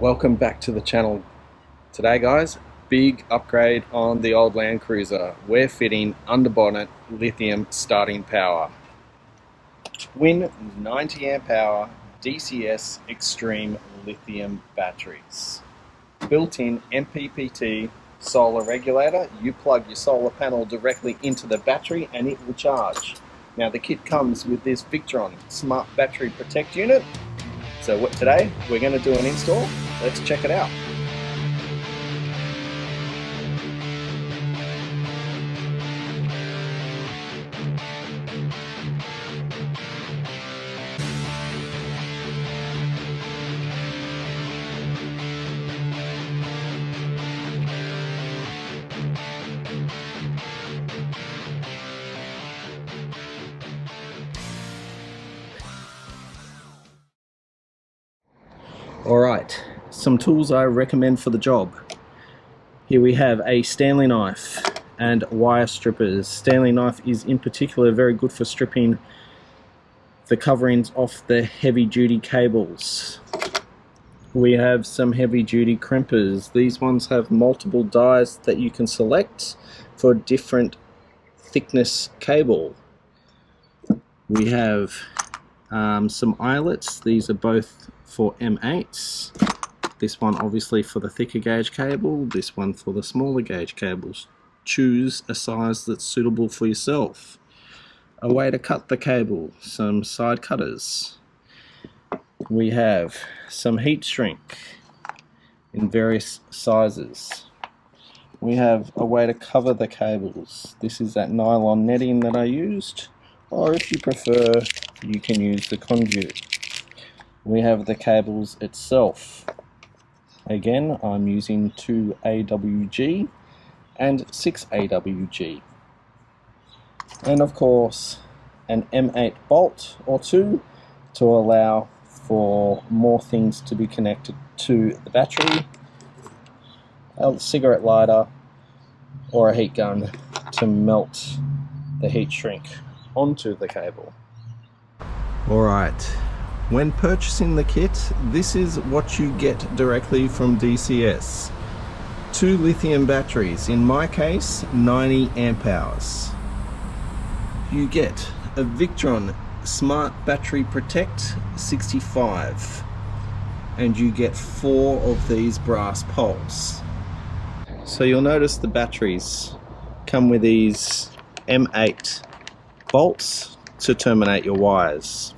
Welcome back to the channel. Today guys, big upgrade on the old Land Cruiser. We're fitting underbonnet lithium starting power. Twin 90 amp hour DCS Extreme lithium batteries. Built-in MPPT solar regulator. You plug your solar panel directly into the battery and it will charge. Now the kit comes with this Victron Smart Battery Protect Unit. So today we're going to do an install. Let's check it out. Alright, some tools I recommend for the job. Here we have a Stanley knife and wire strippers. Stanley knife is in particular very good for stripping the coverings off the heavy duty cables. We have some heavy duty crimpers. These ones have multiple dies that you can select for different thickness cable. We have some eyelets. These are both for M8s. This one obviously for the thicker gauge cable, this one for the smaller gauge cables. Choose a size that's suitable for yourself. A way to cut the cable, some side cutters. We have some heat shrink in various sizes. We have a way to cover the cables. This is that nylon netting that I used, or if you prefer, you can use the conduit. We have the cables itself. Again, I'm using 2 AWG and 6 AWG. And of course, an M8 bolt or two to allow for more things to be connected to the battery, a cigarette lighter, or a heat gun to melt the heat shrink onto the cable. Alright, when purchasing the kit, this is what you get directly from DCS. 2 lithium batteries, in my case 90 amp hours. You get a Victron Smart Battery Protect 65 and you get 4 of these brass poles. So you'll notice the batteries come with these M8 bolts to terminate your wires.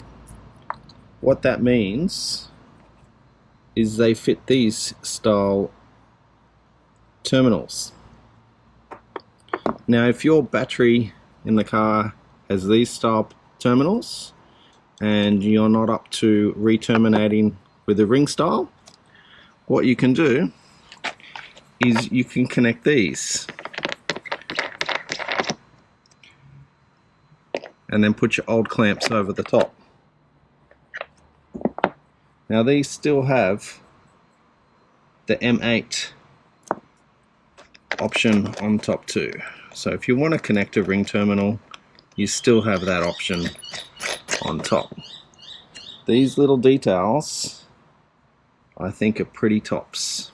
What that means is they fit these style terminals. Now if your battery in the car has these style terminals and you're not up to re-terminating with the ring style, what you can do is you can connect these and then put your old clamps over the top. Now these still have the M8 option on top too. So if you want to connect a ring terminal, you still have that option on top. These little details I think are pretty tops.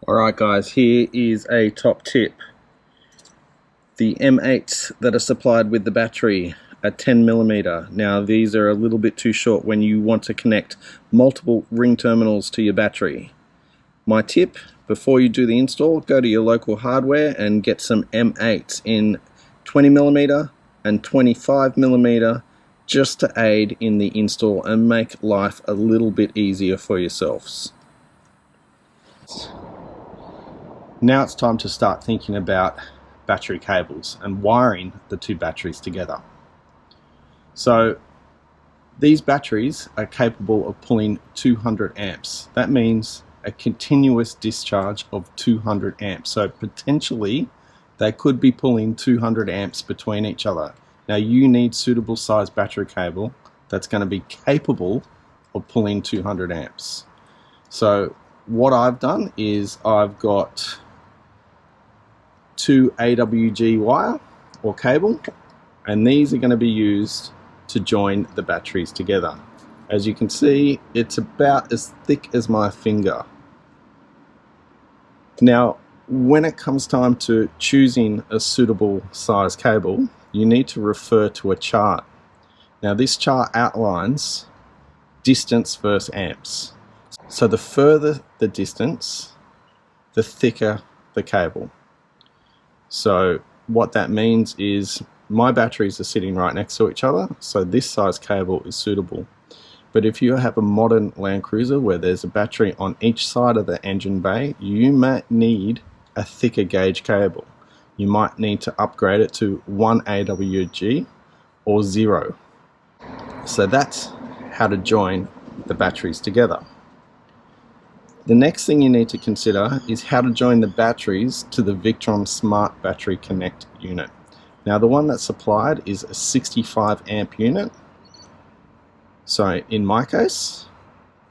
Alright guys, here is a top tip. The M8s that are supplied with the battery are 10mm. Now these are a little bit too short when you want to connect multiple ring terminals to your battery. My tip, before you do the install, go to your local hardware and get some M8s in 20mm and 25mm just to aid in the install and make life a little bit easier for yourselves. Now it's time to start thinking about battery cables and wiring the 2 batteries together. So these batteries are capable of pulling 200 amps. That means a continuous discharge of 200 amps. So potentially they could be pulling 200 amps between each other. Now you need suitable size battery cable that's going to be capable of pulling 200 amps. So what I've done is I've got 2 AWG wire or cable, and these are going to be used to join the batteries together. As you can see, it's about as thick as my finger. Now, when it comes time to choosing a suitable size cable, you need to refer to a chart. Now, this chart outlines distance versus amps. So the further the distance, the thicker the cable. So what that means is my batteries are sitting right next to each other, so this size cable is suitable. But if you have a modern Land Cruiser where there's a battery on each side of the engine bay, you might need a thicker gauge cable. You might need to upgrade it to 1 AWG or 0. So that's how to join the batteries together. The next thing you need to consider is how to join the batteries to the Victron Smart Battery Connect unit. Now, the one that's supplied is a 65 amp unit. So in my case,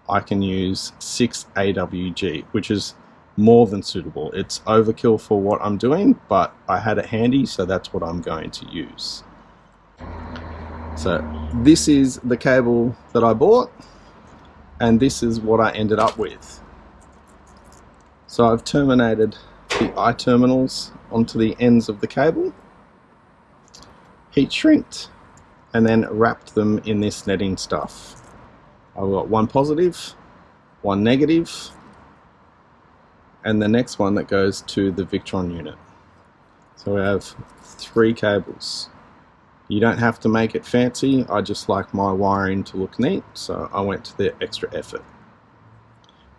I can use 6 AWG, which is more than suitable. It's overkill for what I'm doing, but I had it handy, so that's what I'm going to use. So this is the cable that I bought, and this is what I ended up with. So I've terminated the eye terminals onto the ends of the cable, heat shrinked, and then wrapped them in this netting stuff. I've got one positive, one negative, and the next one that goes to the Victron unit. So we have 3 cables. You don't have to make it fancy, I just like my wiring to look neat, so I went to the extra effort.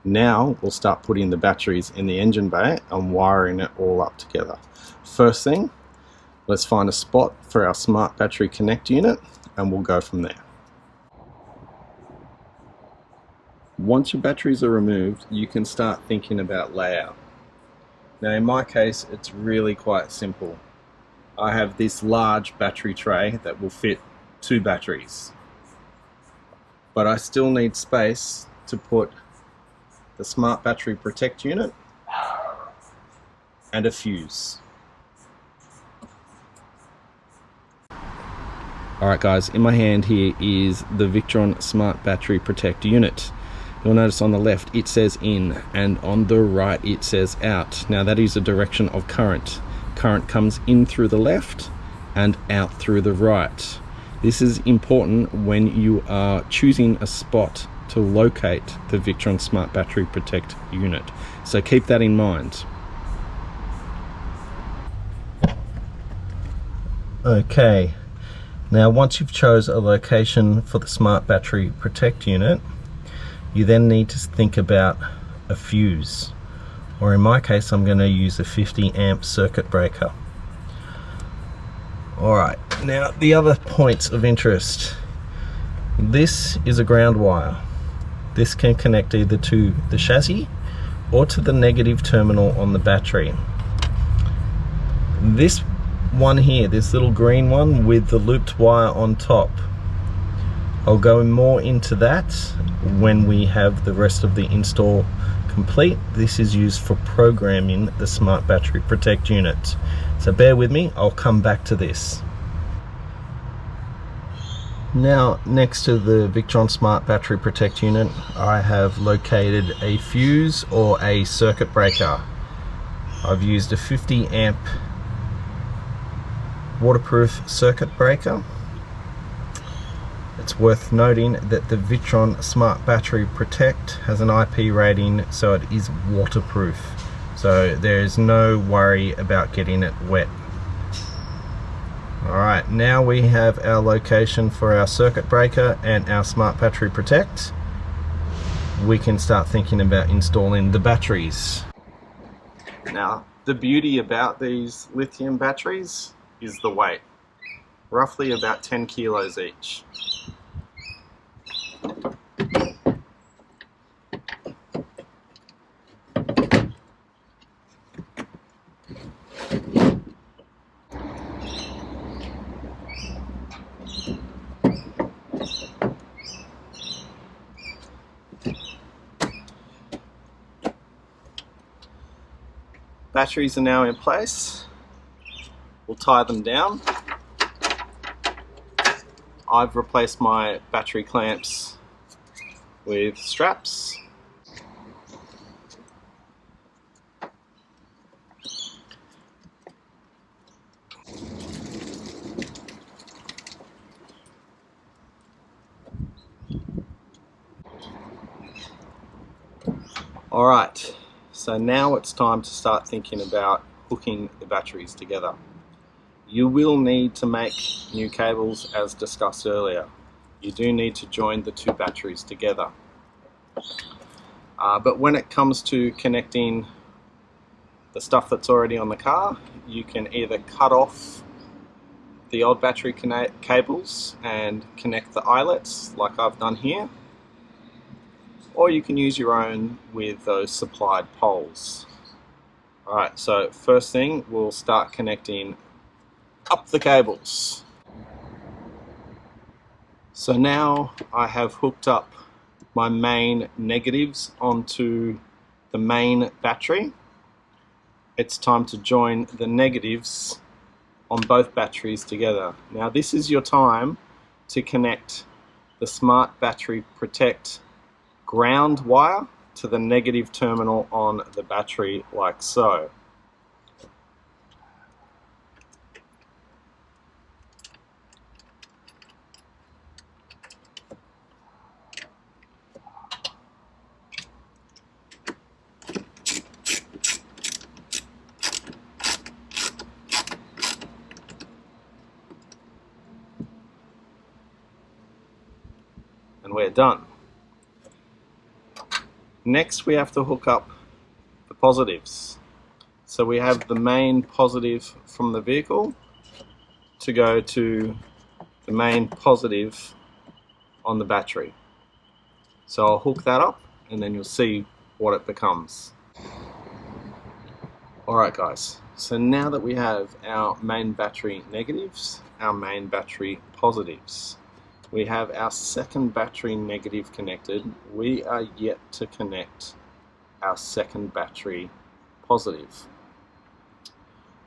Now we'll start putting the batteries in the engine bay and wiring it all up together. First thing, let's find a spot for our Smart Battery Connect unit and we'll go from there. Once your batteries are removed, you can start thinking about layout. Now in my case, it's really quite simple. I have this large battery tray that will fit 2 batteries. But I still need space to put the Smart Battery Protect unit and a fuse. Alright guys, in my hand here is the Victron Smart Battery Protect unit. You'll notice on the left it says in and on the right it says out. Now that is a direction of current. Current comes in through the left and out through the right. This is important when you are choosing a spot to locate the Victron Smart Battery Protect unit. So keep that in mind. Okay. Now once you've chose a location for the Smart Battery Protect unit, you then need to think about a fuse, or in my case I'm going to use a 50 amp circuit breaker. Alright, now the other points of interest. This is a ground wire. This can connect either to the chassis or to the negative terminal on the battery. This one here, this little green one with the looped wire on top, I'll go more into that when we have the rest of the install complete. This is used for programming the Smart Battery Protect unit. So bear with me, I'll come back to this. Now, next to the Victron Smart Battery Protect unit, I have located a fuse or a circuit breaker. I've used a 50 amp waterproof circuit breaker. It's worth noting that the Victron Smart Battery Protect has an IP rating, so it is waterproof. So there is no worry about getting it wet. Alright, now we have our location for our circuit breaker and our Smart Battery Protect. We can start thinking about installing the batteries. Now, the beauty about these lithium batteries is the weight. Roughly about 10 kilos each. Batteries are now in place. We'll tie them down. I've replaced my battery clamps with straps. Alright, so now it's time to start thinking about hooking the batteries together. You will need to make new cables as discussed earlier. You do need to join the two batteries together. But when it comes to connecting the stuff that's already on the car, you can either cut off the old battery cables and connect the eyelets like I've done here, or you can use your own with those supplied poles. Alright, so first thing, we'll start connecting up the cables. So now I have hooked up my main negatives onto the main battery. It's time to join the negatives on both batteries together. Now this is your time to connect the Smart Battery Protect ground wire to the negative terminal on the battery, like so. And we're done. Next we have to hook up the positives. So we have the main positive from the vehicle to go to the main positive on the battery. So I'll hook that up and then you'll see what it becomes. Alright guys, so now that we have our main battery negatives, our main battery positives, we have our second battery negative connected, we are yet to connect our second battery positive.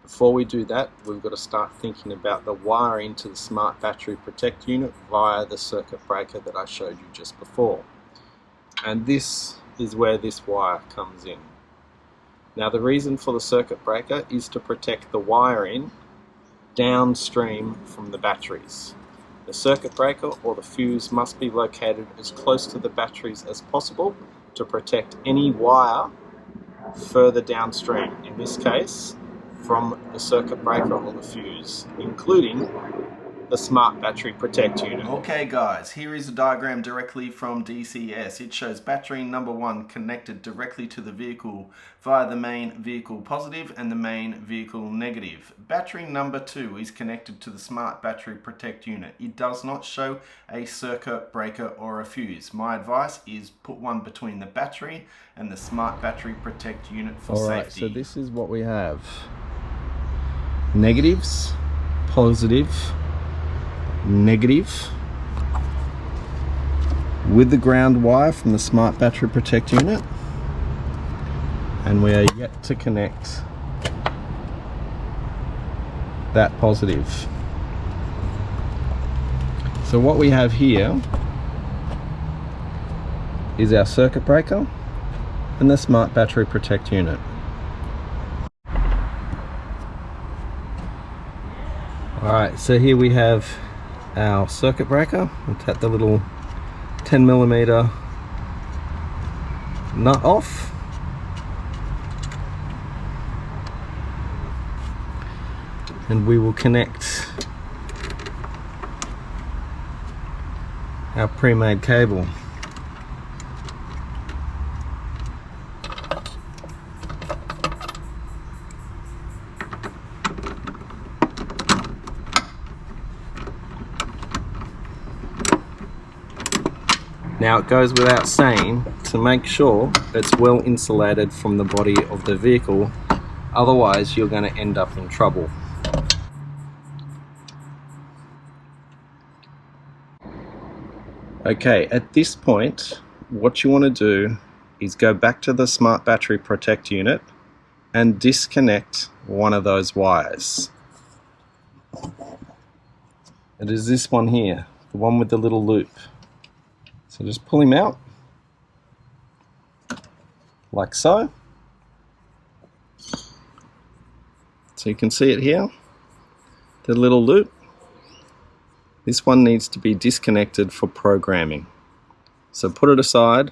Before we do that, we've got to start thinking about the wiring to the Smart Battery Protect unit via the circuit breaker that I showed you just before. And this is where this wire comes in. Now the reason for the circuit breaker is to protect the wiring downstream from the batteries. The circuit breaker or the fuse must be located as close to the batteries as possible to protect any wire further downstream, in this case from the circuit breaker or the fuse, including the Smart Battery Protect unit. Okay guys, here is a diagram directly from DCS. It shows battery number 1 connected directly to the vehicle via the main vehicle positive and the main vehicle negative. Battery number 2 is connected to the Smart Battery Protect unit. It does not show a circuit breaker or a fuse. My advice is put one between the battery and the Smart Battery Protect unit for safety. Alright, so this is what we have. Negatives, positive, negative, with the ground wire from the Smart Battery Protect unit, and we are yet to connect that positive. So what we have here is our circuit breaker and the Smart Battery Protect unit. Alright, so here we have our circuit breaker. We'll take the little 10mm nut off. And we will connect our pre-made cable. Now it goes without saying to make sure it's well insulated from the body of the vehicle, otherwise you're going to end up in trouble. Okay, at this point what you want to do is go back to the Smart Battery Protect unit and disconnect one of those wires. It is this one here, the one with the little loop. So just pull him out like so. So you can see it here, the little loop. This one needs to be disconnected for programming. So put it aside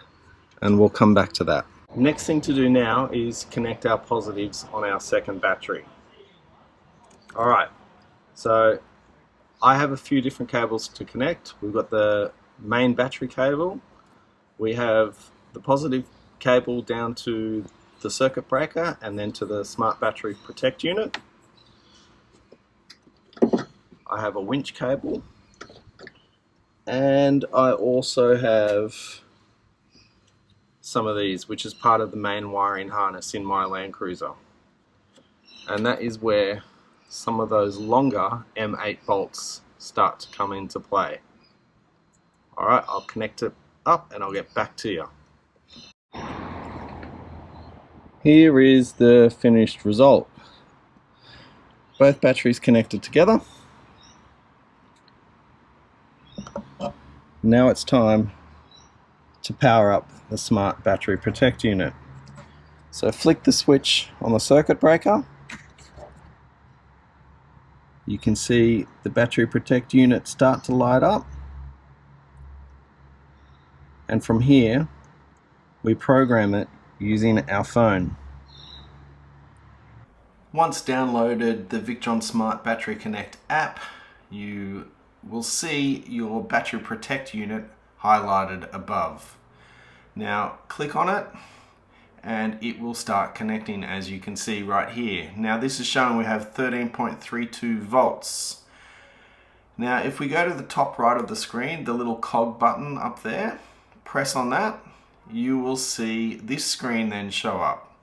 and we'll come back to that. Next thing to do now is connect our positives on our second battery. Alright, so I have a few different cables to connect. We've got the main battery cable, we have the positive cable down to the circuit breaker and then to the smart battery protect unit. I have a winch cable, and I also have some of these, which is part of the main wiring harness in my Land Cruiser, and that is where some of those longer M8 bolts start to come into play. Alright, I'll connect it up and I'll get back to you. Here is the finished result. Both batteries connected together. Now it's time to power up the smart battery protect unit. So flick the switch on the circuit breaker. You can see the battery protect unit start to light up. And from here, we program it using our phone. Once downloaded the Victron Smart Battery Connect app, you will see your battery protect unit highlighted above. Now click on it and it will start connecting, as you can see right here. Now this is showing we have 13.32 volts. Now if we go to the top right of the screen, the little cog button up there, press on that, you will see this screen then show up.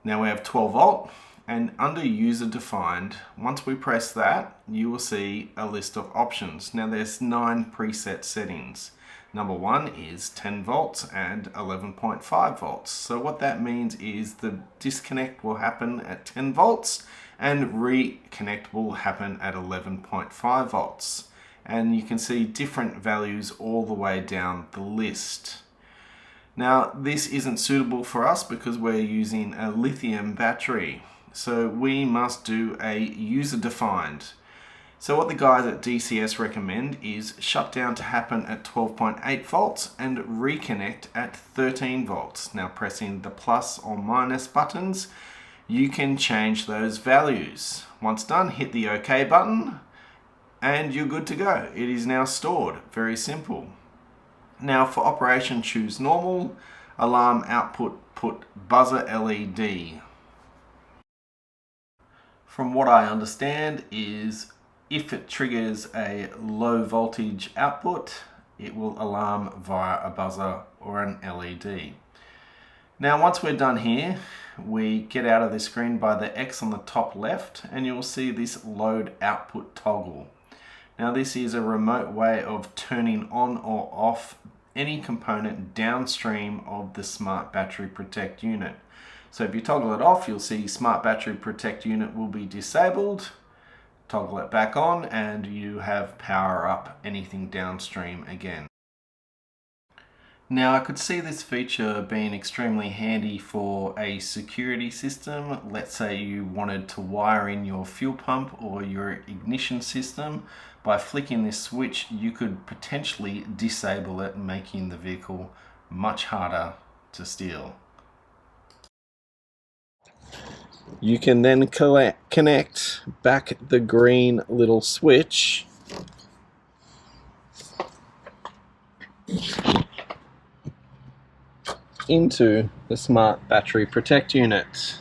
Now we have 12 volt, and under user defined, once we press that, you will see a list of options. Now there's 9 preset settings. Number 1 is 10 volts and 11.5 volts. So what that means is the disconnect will happen at 10 volts and reconnect will happen at 11.5 volts. And you can see different values all the way down the list. Now this isn't suitable for us because we're using a lithium battery. So we must do a user defined. So what the guys at DCS recommend is shutdown to happen at 12.8 volts and reconnect at 13 volts. Now pressing the plus or minus buttons, you can change those values. Once done, hit the OK button and you're good to go. It is now stored. Very simple. Now for operation, choose normal. Alarm output, put buzzer LED. From what I understand is if it triggers a low voltage output, it will alarm via a buzzer or an LED. Now once we're done here, we get out of the screen by the X on the top left and you'll see this load output toggle. Now this is a remote way of turning on or off any component downstream of the Smart Battery Protect unit. So if you toggle it off, you'll see Smart Battery Protect unit will be disabled. Toggle it back on and you have power up anything downstream again. Now I could see this feature being extremely handy for a security system. Let's say you wanted to wire in your fuel pump or your ignition system. By flicking this switch, you could potentially disable it, making the vehicle much harder to steal. You can then connect back the green little switch into the Smart Battery Protect unit.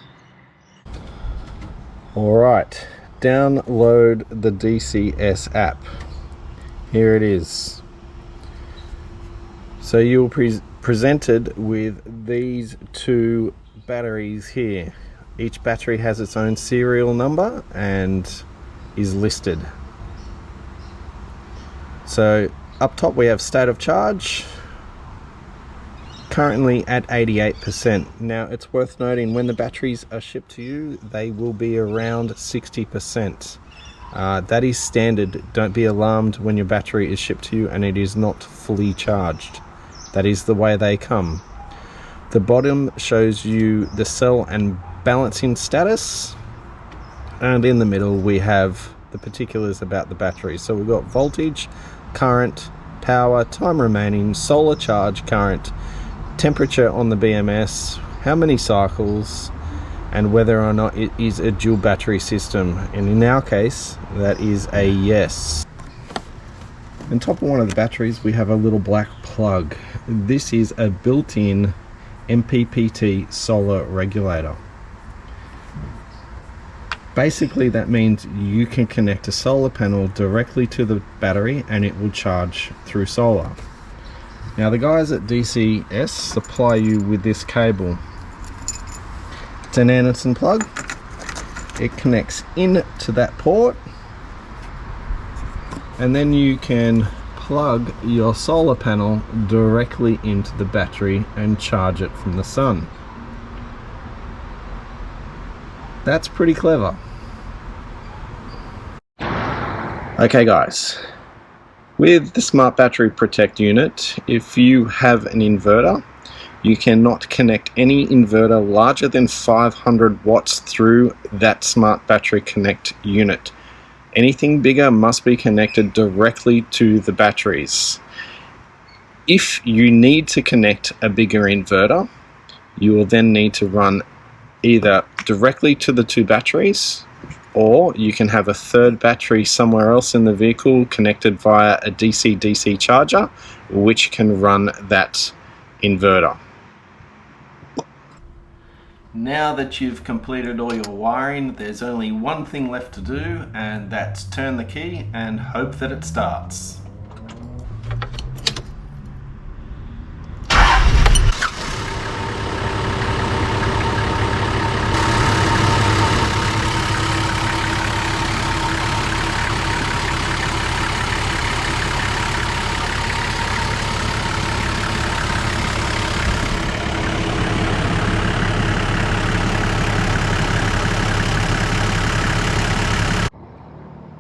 Alright, download the DCS app. Here it is. So you'll be presented with these 2 batteries here. Each battery has its own serial number and is listed. So up top we have state of charge, currently at 88%. Now it's worth noting when the batteries are shipped to you, they will be around 60%. That is standard. Don't be alarmed when your battery is shipped to you and it is not fully charged. That is the way they come. The bottom shows you the cell and balancing status, and in the middle we have the particulars about the battery. So we've got voltage, current, power, time remaining, solar charge current, temperature on the BMS, how many cycles, and whether or not it is a dual battery system. And in our case, that is a yes. On top of one of the batteries we have a little black plug. This is a built-in MPPT solar regulator. Basically that means you can connect a solar panel directly to the battery and it will charge through solar. Now the guys at DCS supply you with this cable. It's an Anderson plug. It connects into that port, and then you can plug your solar panel directly into the battery and charge it from the sun. That's pretty clever. Okay guys, with the Smart Battery Protect unit, if you have an inverter, you cannot connect any inverter larger than 500 watts through that Smart Battery Connect unit. Anything bigger must be connected directly to the batteries. If you need to connect a bigger inverter, you will then need to run either directly to the two batteries, or you can have a third battery somewhere else in the vehicle connected via a DC-DC charger, which can run that inverter. Now that you've completed all your wiring, there's only one thing left to do, and that's turn the key and hope that it starts.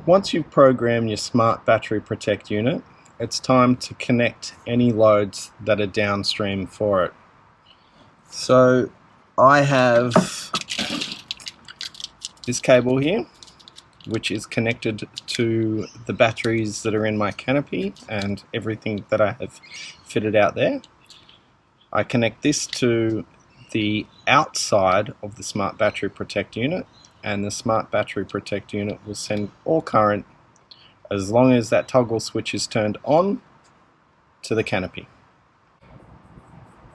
Once you've programmed your Smart Battery Protect unit, it's time to connect any loads that are downstream for it. So I have this cable here, which is connected to the batteries that are in my canopy and everything that I have fitted out there. I connect this to the outside of the Smart Battery Protect unit, and the Smart Battery Protect unit will send all current, as long as that toggle switch is turned on, to the canopy.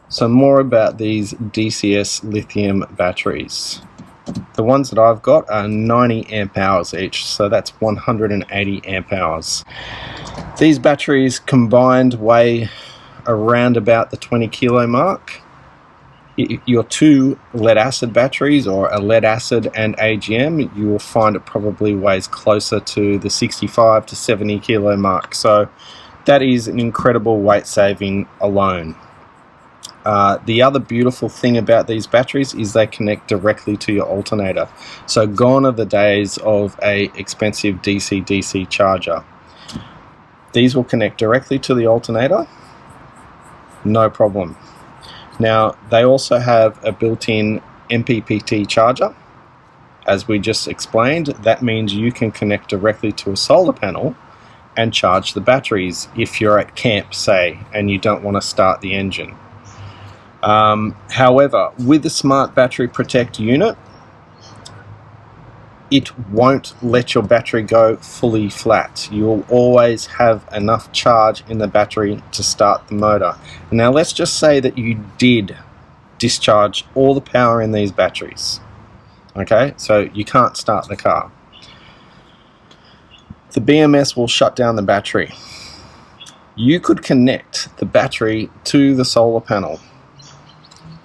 So more about these DCS Lithium batteries. The ones that I've got are 90 amp hours each, so that's 180 amp hours. These batteries combined weigh around about the 20 kilo mark. Your two lead acid batteries, or a lead acid and AGM, you will find it probably weighs closer to the 65 to 70 kilo mark. So that is an incredible weight saving alone. The other beautiful thing about these batteries is they connect directly to your alternator. So gone are the days of a expensive DC-DC charger. These will connect directly to the alternator, no problem. Now, they also have a built-in MPPT charger. As we just explained, that means you can connect directly to a solar panel and charge the batteries if you're at camp, say, and you don't want to start the engine. However, with the Smart Battery Protect unit, it won't let your battery go fully flat. You'll always have enough charge in the battery to start the motor. Now let's just say that you did discharge all the power in these batteries. Okay, so you can't start the car. The BMS will shut down the battery. You could connect the battery to the solar panel.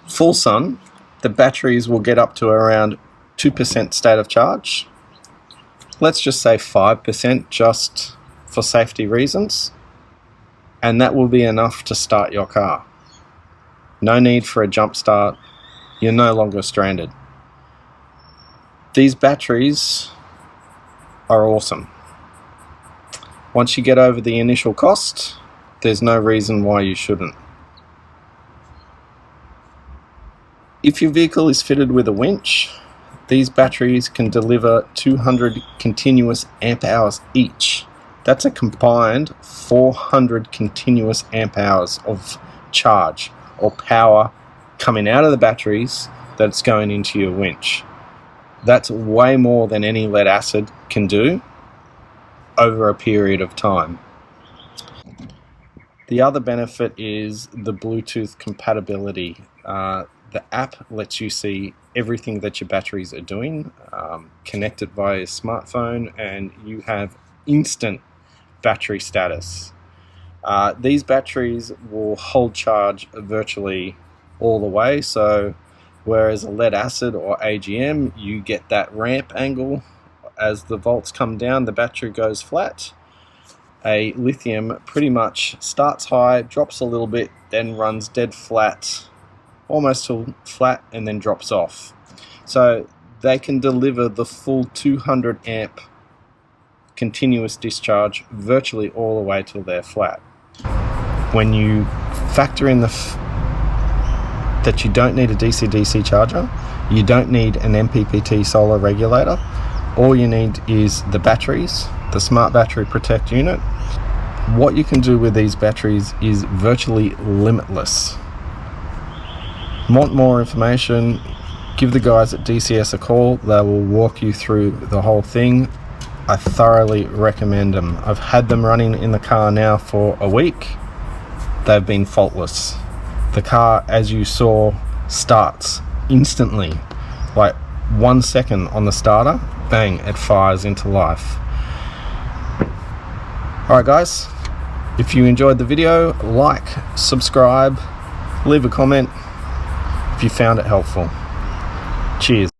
Full sun, the batteries will get up to around 2% state of charge. Let's just say 5% just for safety reasons, and that will be enough to start your car. No need for a jump start. You're no longer stranded. These batteries are awesome. Once you get over the initial cost, there's no reason why you shouldn't. If your vehicle is fitted with a winch, these batteries can deliver 200 continuous amp hours each. That's a combined 400 continuous amp hours of charge or power coming out of the batteries that's going into your winch. That's way more than any lead acid can do over a period of time. The other benefit is the Bluetooth compatibility. The app lets you see everything that your batteries are doing, connected via your smartphone, and you have instant battery status. These batteries will hold charge virtually all the way, so whereas a lead acid or AGM, you get that ramp angle. As the volts come down, the battery goes flat. A lithium pretty much starts high, drops a little bit, then runs dead flat, almost till flat, and then drops off. So they can deliver the full 200 amp continuous discharge virtually all the way till they're flat. When you factor in that you don't need a DC-DC charger, you don't need an MPPT solar regulator, all you need is the batteries, the Smart Battery Protect unit. What you can do with these batteries is virtually limitless. Want more information? Give the guys at DCS a call. They will walk you through the whole thing. I thoroughly recommend them. I've had them running in the car now for a week. They've been faultless. The car, as you saw, starts instantly. Like 1 second on the starter, bang, it fires into life. Alright guys, if you enjoyed the video, like, subscribe, leave a comment if you found it helpful. Cheers.